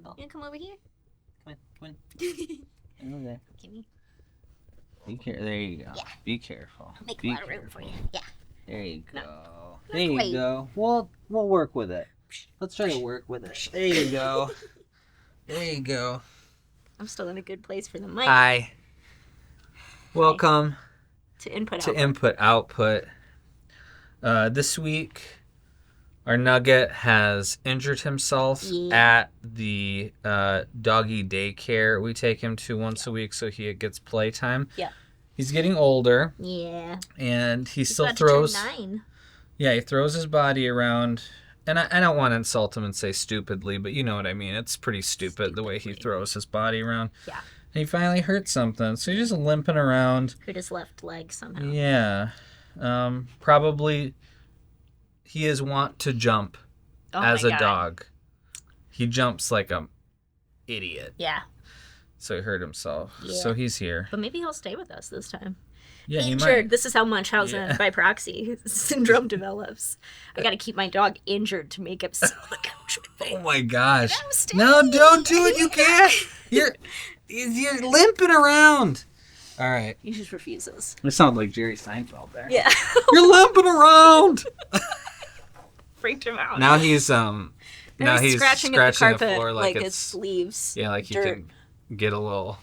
handle. You come over here? Come on. Okay. Gimme. There you go. Yeah. Be careful. I'll make Be a lot of room for you. Yeah. There you go. No. There you go. We'll work with it. Let's try to work with it. There you go. There you go. I'm still in a good place for the mic. Hi. Welcome To input output. This week, our nugget has injured himself at the doggy daycare we take him to once a week so he gets playtime. Yeah. He's getting older. Yeah. And he still about throws. To turn 9. Yeah, he throws his body around. And I don't want to insult him and say stupidly, but you know what I mean. It's pretty stupid the way he throws his body around. Yeah. And he finally hurt something, so he's just limping around. Hurt his left leg somehow. Yeah. Probably he is wont to jump as a dog. He jumps like a idiot. Yeah. So he hurt himself. Yeah. So he's here. But maybe he'll stay with us this time. Yeah, he injured. might. This is how Munchausen by proxy syndrome develops. I got to keep my dog injured to make him sit on the couch with me. Oh my gosh! No, don't do it. You can't. You're limping around. All right. He just refuses. It sounded like Jerry Seinfeld there. Yeah. You're limping around. Freaked him out. Now he's scratching at the carpet the floor like it's leaves. Yeah, like dirt. he can get a little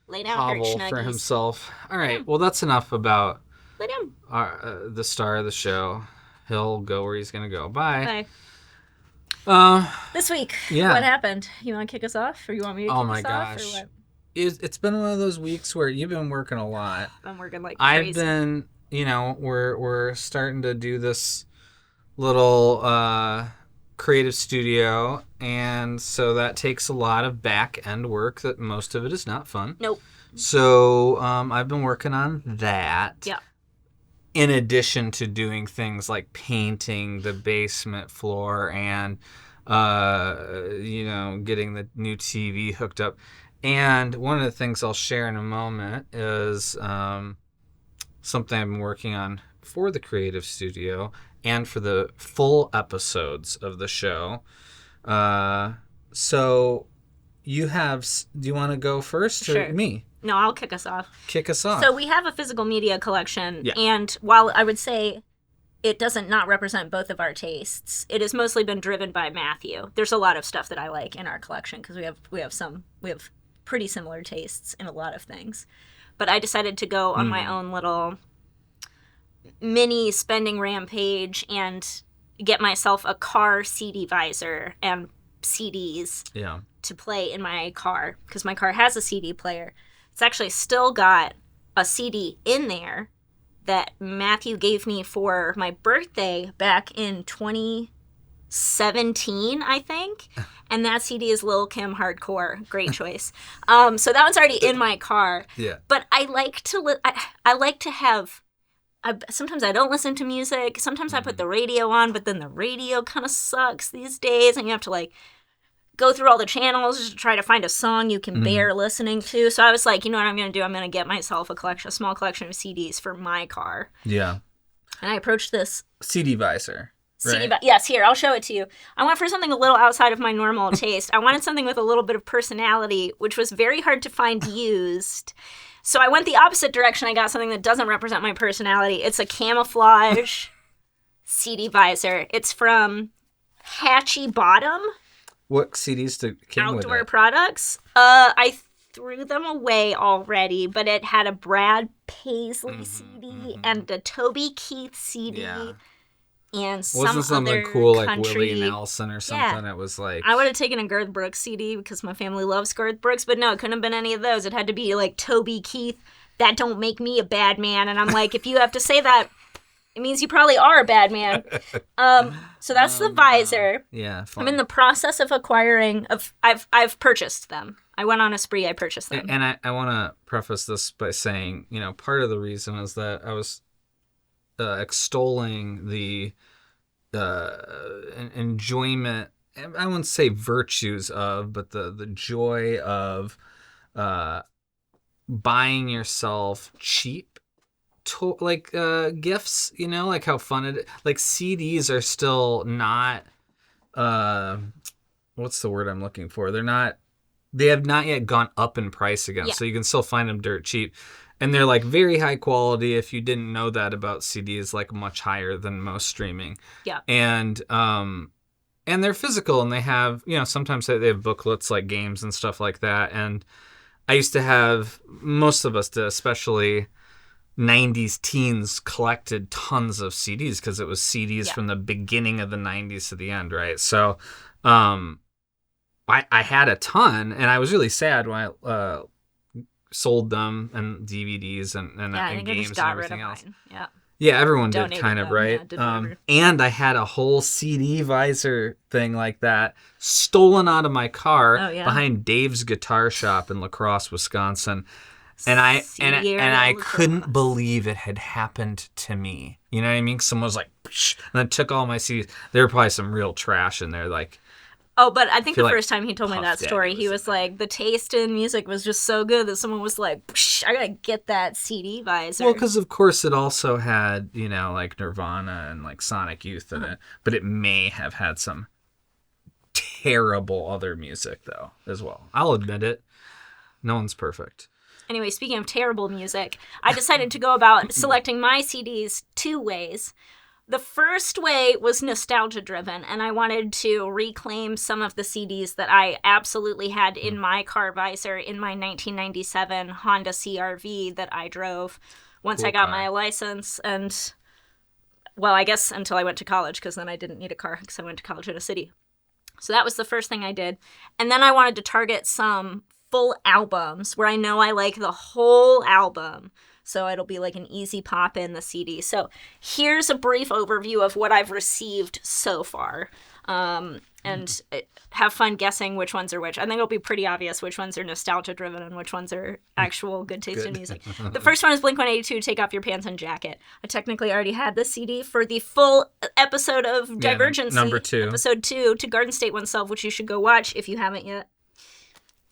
Lay down, hobble for himself. All right. Well, that's enough about Lay down. The star of the show. He'll go where he's gonna go. Bye. Bye. This week, yeah. What happened? You want to kick us off, or you want me to kick us off? Oh my gosh. Or what? It's been one of those weeks where you've been working a lot. I'm working like crazy. I've been, we're starting to do this little creative studio, and so that takes a lot of back end work that most of it is not fun. Nope. So I've been working on that. Yeah. In addition to doing things like painting the basement floor and getting the new TV hooked up. And one of the things I'll share in a moment is something I've been working on for the creative studio and for the full episodes of the show. So do you want to go first or me? No, I'll kick us off. Kick us off. So we have a physical media collection, and while I would say it doesn't not represent both of our tastes, it has mostly been driven by Matthew. There's a lot of stuff that I like in our collection because we have pretty similar tastes in a lot of things. But I decided to go on my own little mini spending rampage and get myself a car CD visor and CDs to play in my car because my car has a CD player. It's actually still got a CD in there that Matthew gave me for my birthday back in 2017, I think. And that CD is Lil' Kim Hardcore. Great choice. So that one's already in my car. Yeah. But I like to I like to have. Sometimes I don't listen to music. Sometimes I put the radio on, but then the radio kind of sucks these days, and you have to go through all the channels to try to find a song you can bear listening to. So I was like, you know what I'm going to do? I'm going to get myself a small collection of CDs for my car. Yeah. And I approached this CD visor. Right? Yes, here, I'll show it to you. I went for something a little outside of my normal taste. I wanted something with a little bit of personality, which was very hard to find used. So I went the opposite direction. I got something that doesn't represent my personality. It's a camouflage CD visor. It's from Hatchy Bottom. What CDs came with it? Outdoor products. I threw them away already, but it had a Brad Paisley CD and a Toby Keith CD and wasn't something other cool like country. Willie Nelson or something. It was like I would have taken a Garth Brooks CD because my family loves Garth Brooks, but no, it couldn't have been any of those. It had to be like Toby Keith. That don't make me a bad man. And I'm like, if you have to say that, it means you probably are a bad man. So that's the visor. Yeah, fun. I'm in the process of acquiring. I've purchased them. I went on a spree. I purchased them. And I want to preface this by saying, part of the reason is that I was extolling the enjoyment. I wouldn't say virtues of, but the joy of buying yourself cheap. Gifts, like how fun it is. Like CDs are still not what's the word I'm looking for? They have not yet gone up in price again. Yeah. So you can still find them dirt cheap. And they're like very high quality. If you didn't know that about CDs, like much higher than most streaming. Yeah. And they're physical, and they have, sometimes they have booklets like games and stuff like that. And I used to have, most of us did, especially 90s teens, collected tons of CDs because it was CDs from the beginning of the 90s to the end, right? So I had a ton, and I was really sad when I sold them, and DVDs and games and everything else. Yeah. Yeah, everyone did Donated kind of, them. right? Yeah, and I had a whole CD visor thing like that stolen out of my car behind Dave's Guitar Shop in La Crosse, Wisconsin. And I couldn't believe it had happened to me. You know what I mean? Someone was like, psh, and then took all my CDs. There were probably some real trash in there, like. Oh, but I think the first time he told me that story, he was there. like, the taste in music was just so good that someone was like, I gotta get that CD visor. Well, because of course it also had, like Nirvana and like Sonic Youth in it, but it may have had some terrible other music though as well. I'll admit it. No one's perfect. Anyway, speaking of terrible music, I decided to go about selecting my CDs 2 ways. The first way was nostalgia-driven, and I wanted to reclaim some of the CDs that I absolutely had in my car visor in my 1997 Honda CR-V that I drove once I got my license, and, well, I guess until I went to college, because then I didn't need a car because I went to college in a city. So that was the first thing I did. And then I wanted to target some full albums where I know I like the whole album. So it'll be like an easy pop in the CD. So here's a brief overview of what I've received so far. And have fun guessing which ones are which. I think it'll be pretty obvious which ones are nostalgia-driven and which ones are actual good taste in music. The first one is Blink-182, Take Off Your Pants and Jacket. I technically already had this CD for the full episode of Divergence. Number 2. Episode 2, To Garden State Oneself, which you should go watch if you haven't yet.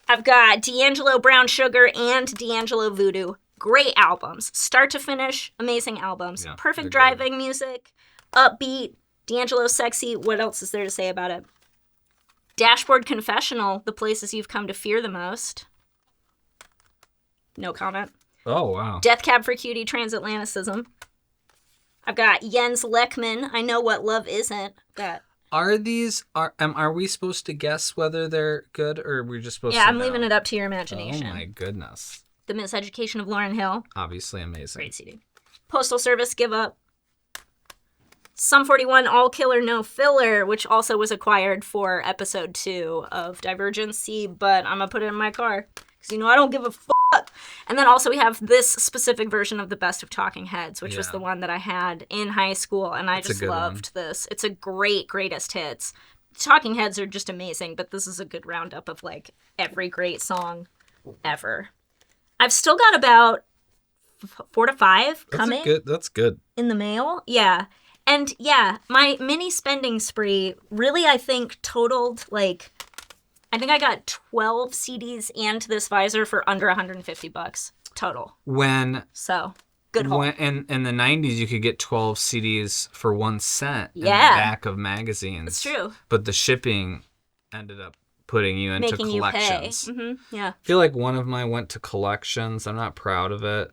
I've got D'Angelo Brown Sugar and D'Angelo Voodoo. Great albums. Start to finish, amazing albums. Yeah, perfect driving music, upbeat, D'Angelo sexy. What else is there to say about it? Dashboard Confessional, The Places You've Come to Fear the Most. No comment. Oh, wow. Death Cab for Cutie, Transatlanticism. I've got Jens Lekman, I Know What Love Isn't. Are we supposed to guess whether they're good, or are we just supposed to Yeah, I'm leaving it up to your imagination. Oh, my goodness. The Miseducation of Lauryn Hill. Obviously amazing. Great CD. Postal Service, Give Up. Sum 41, All Killer, No Filler, which also was acquired for episode 2 of Divergency, but I'm going to put it in my car because, I don't give a fuck. And then also we have this specific version of the Best of Talking Heads, which was the one that I had in high school, and I just loved this. It's a great greatest hits. Talking Heads are just amazing, but this is a good roundup of, like, every great song ever. I've still got about 4 to 5 coming. That's good. In the mail. Yeah. And yeah, my mini spending spree really, I think, totaled I think I got 12 CDs and this visor for under $150 total. Good haul. In the 90s, you could get 12 CDs for 1 cent in the back of magazines. That's true. But the shipping ended up putting you into making collections. You pay. Mm-hmm. Yeah. I feel like one of mine went to collections. I'm not proud of it.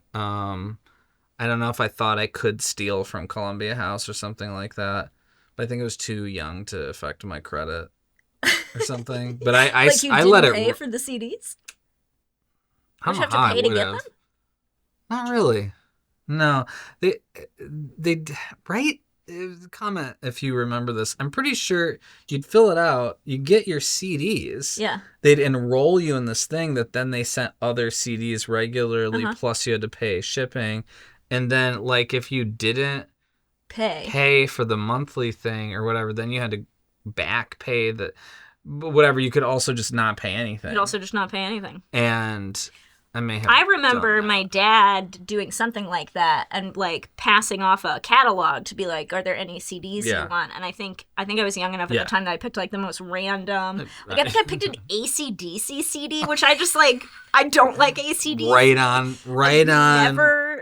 I don't know if I thought I could steal from Columbia House or something like that, but I think it was too young to affect my credit or something. But I let it pay for the CDs. I don't know how to pay to get them. Not really. No, they right. Comment if you remember this. I'm pretty sure you'd fill it out. You get your CDs. Yeah. They'd enroll you in this thing that then they sent other CDs regularly. Plus you had to pay shipping, and then if you didn't pay for the monthly thing or whatever, then you had to back pay the whatever. You could also just not pay anything. And I remember my dad doing something like that and passing off a catalog to be like, are there any CDs you want? And I think I was young enough at the time that I picked the most random. I think I picked an AC/DC CD, which I just I don't like AC/DC. Right on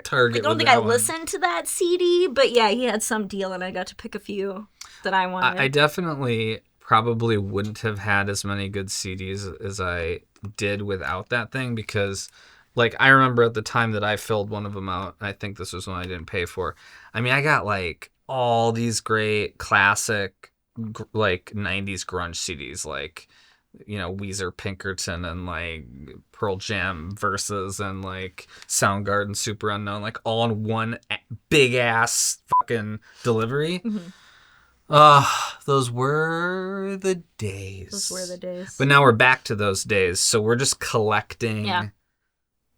target. I don't think I listened to that CD, but yeah, he had some deal and I got to pick a few that I wanted. I definitely probably wouldn't have had as many good CDs as I did without that thing, because like I remember at the time that I filled one of them out, I think this was one I didn't pay for. I mean, I got like all these great classic like 90s grunge CDs, like, you know, Weezer, Pinkerton, and like Pearl Jam Versus, and like Soundgarden, Super Unknown, like all in one big ass fucking delivery. Those were the days. Those were the days. But now we're back to those days, so we're just collecting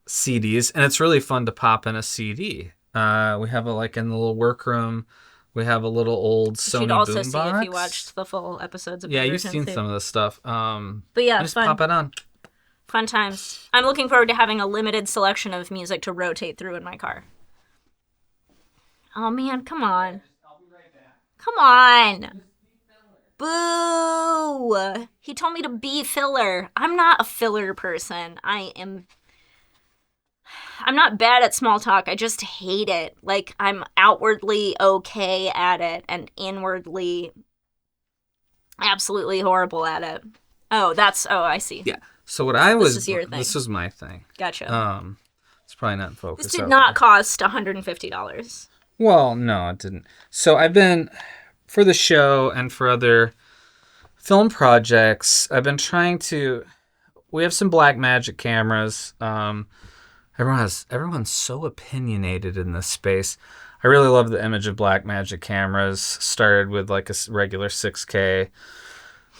CDs, and it's really fun to pop in a CD. We have a, like in the little workroom, we have a little old Sony boombox. You'd also see if you watched the full episodes of you've seen some of this stuff. But yeah, just fun. Pop it on. Fun times. I'm looking forward to having a limited selection of music to rotate through in my car. Oh man, come on. I'll be right back. Come on. Boo! He told me to be filler. I'm not a filler person. I'm not bad at small talk. I just hate it. Like, I'm outwardly okay at it and inwardly absolutely horrible at it. Oh, I see. Yeah. So what I was... This is your thing. This was my thing. Gotcha. It's probably not in focus. This did not cost $150. Well, no, it didn't. So I've been, for the show and for other film projects, I've been trying to... We have some Blackmagic cameras. Everyone's so opinionated in this space. I really love the image of Blackmagic cameras. Started with like a regular 6K.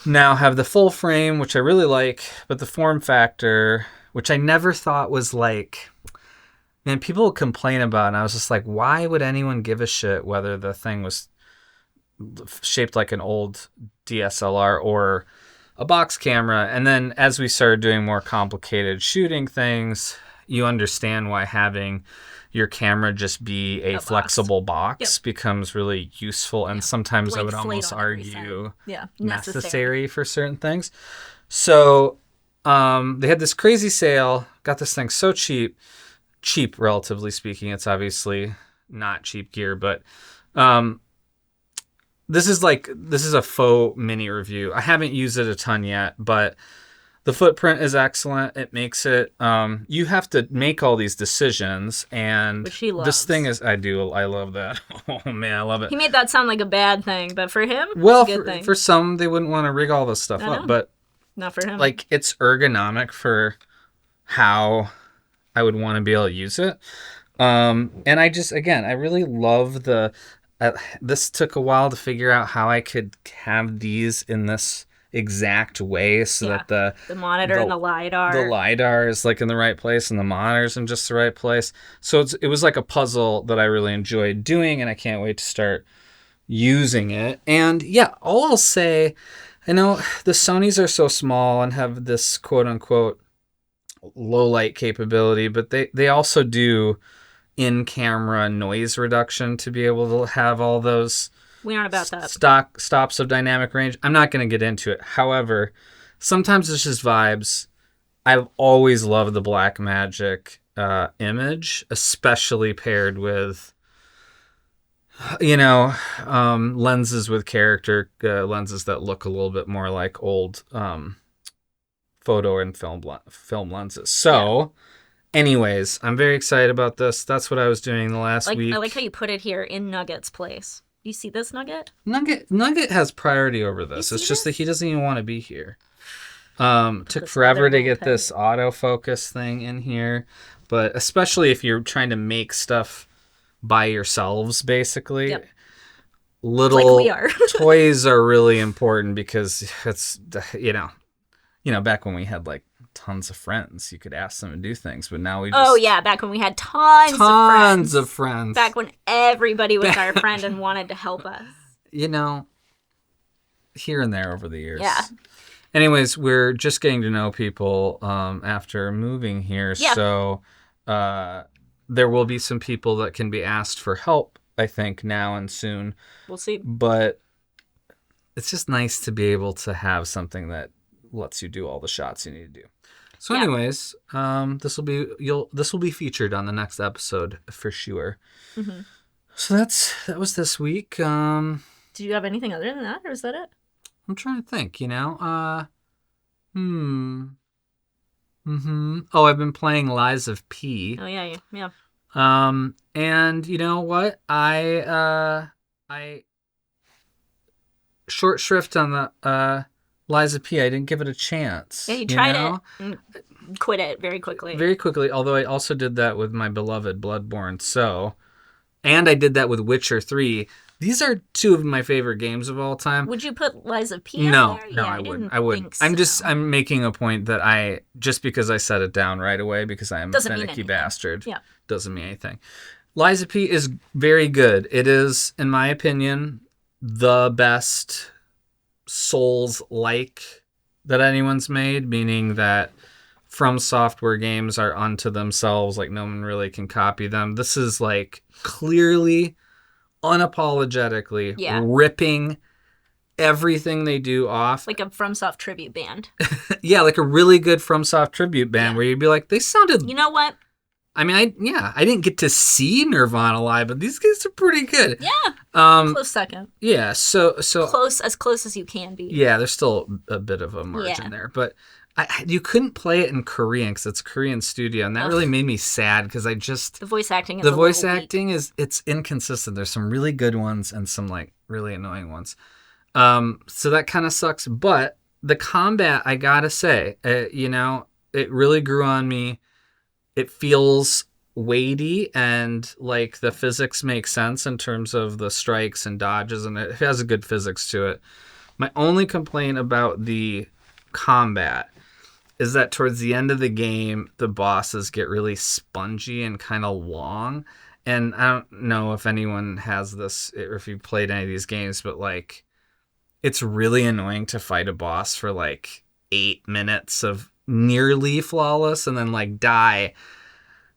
Now have the full frame, which I really like, but the form factor, which I never thought was like... Man, people would complain about it, and I was just like, why would anyone give a shit whether the thing was shaped like an old DSLR or a box camera? And then as we started doing more complicated shooting things, you understand why having your camera just be a flexible box becomes really useful, and sometimes I would almost argue necessary for certain things. So they had this crazy sale, got this thing so cheap, relatively speaking. It's obviously not cheap gear, but this is a faux mini review. I haven't used it a ton yet, but the footprint is excellent. It makes it, you have to make all these decisions, and which he loves. This thing is, I love that. Oh man, I love it. He made that sound like a bad thing, but for him, well, it's a good thing. For some, they wouldn't want to rig all this stuff up, but not for him. Like, it's ergonomic for how I would want to be able to use it. And I just, again, I really love this took a while to figure out how I could have these in this exact way so that the monitor and the LiDAR is like in the right place and the monitor's in just the right place. So it was like a puzzle that I really enjoyed doing, and I can't wait to start using it. And yeah, all I'll say, I know the Sonys are so small and have this quote unquote low light capability, but they also do in-camera noise reduction to be able to have all those we aren't about that stops of dynamic range. I'm not going to get into it. However, sometimes it's just vibes. I've always loved the Blackmagic image, especially paired with lenses with character, lenses that look a little bit more like old photo and film lenses. So, anyways, I'm very excited about this. That's what I was doing the last week. I like how you put it here in Nugget's place. You see this, Nugget? Nugget has priority over this. It's just that he doesn't even want to be here. Took forever to get this autofocus thing in here, but especially if you're trying to make stuff by yourselves, basically. Yep. Little like we are. Toys are really important because it's, back when we had like tons of friends, you could ask them to do things, but now we just... back when we had tons of friends. Back when everybody was our friend and wanted to help us. Here and there over the years. Yeah. Anyways, we're just getting to know people after moving here, so there will be some people that can be asked for help, I think, now and soon. We'll see. But it's just nice to be able to have something that lets you do all the shots you need to do. So anyways, this will be featured on the next episode for sure. Mm-hmm. So that was this week. Did you have anything other than that, or is that it? I'm trying to think, Oh, I've been playing Lies of P. Oh, yeah, yeah. And you know what? I short shrift on the Lies of P. I didn't give it a chance. Yeah, you tried it and quit it very quickly. Very quickly, although I also did that with my beloved Bloodborne. And I did that with Witcher 3. These are two of my favorite games of all time. Would you put Lies of P No, there? no, Yeah, I wouldn't. So. I'm making a point that just because I set it down right away because I am a finicky bastard, doesn't mean anything. Lies of P is very good. It is, in my opinion, the best Souls-like that anyone's made, meaning that FromSoft games are unto themselves, like no one really can copy them. This is like clearly, unapologetically ripping everything they do off. Like a FromSoft tribute band. Yeah, like a really good FromSoft tribute band where you'd be like, they sounded... You know what? I mean, I didn't get to see Nirvana live, but these guys are pretty good. Yeah. Close second. Yeah, so close as you can be. Yeah, there's still a bit of a margin there, but you couldn't play it in Korean because it's a Korean studio, and that really made me sad because the voice acting is it's inconsistent. There's some really good ones and some like really annoying ones. So that kind of sucks. But the combat, I gotta say, it really grew on me. It feels weighty and like the physics make sense in terms of the strikes and dodges, and it has a good physics to it. My only complaint about the combat is that towards the end of the game, the bosses get really spongy and kind of long. And I don't know if anyone has this, or if you've played any of these games, but like, it's really annoying to fight a boss for like 8 minutes of nearly flawless and then like die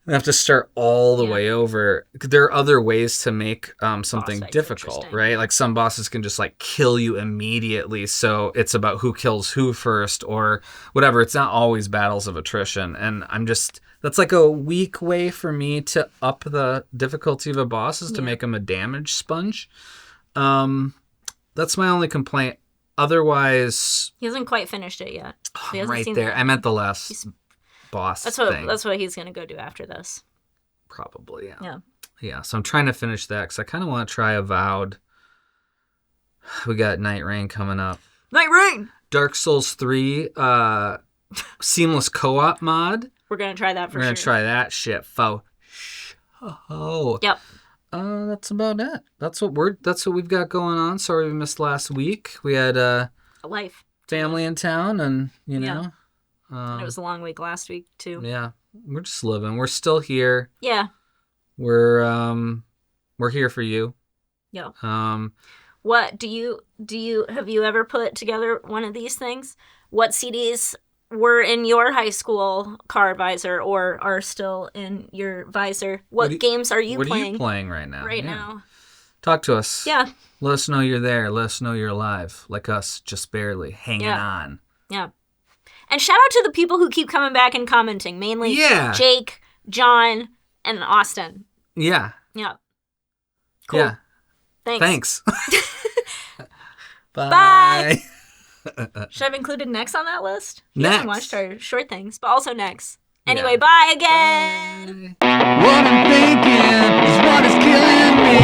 and have to start all the way over. There are other ways to make something difficult, right? Like some bosses can just like kill you immediately. So it's about who kills who first or whatever. It's not always battles of attrition. And that's like a weak way for me to up the difficulty of a boss is to make them a damage sponge. That's my only complaint. Otherwise, he hasn't quite finished it yet. I'm right there. I meant the last boss. That's what he's gonna go do after this. Probably, yeah. Yeah. Yeah. So I'm trying to finish that because I kind of want to try Avowed. We got Night Rain coming up. Night Rain. Dark Souls 3, seamless co-op mod. We're gonna try that for sure. We're gonna try that shit. Yep. That's about it. That's what we've got going on. Sorry we missed last week. We had a life, family in town, and know, and it was a long week last week too. Yeah, we're just living. We're still here. Yeah. We're here for you. Yeah. What have you ever put together one of these things? What CDs were in your high school car visor or are still in your visor? What games are you playing? What are you playing right now? Now. Talk to us. Yeah. Let us know you're there. Let us know you're alive. Like us, just barely hanging on. Yeah. And shout out to the people who keep coming back and commenting. Mainly Jake, John, and Austin. Yeah. Yeah. Cool. Yeah. Thanks. Bye. Bye. Should I have included Nex on that list? He Nex. hasn't watched our short things, but also Nex. Anyway, bye again. Bye. What I'm thinking is what is killing me.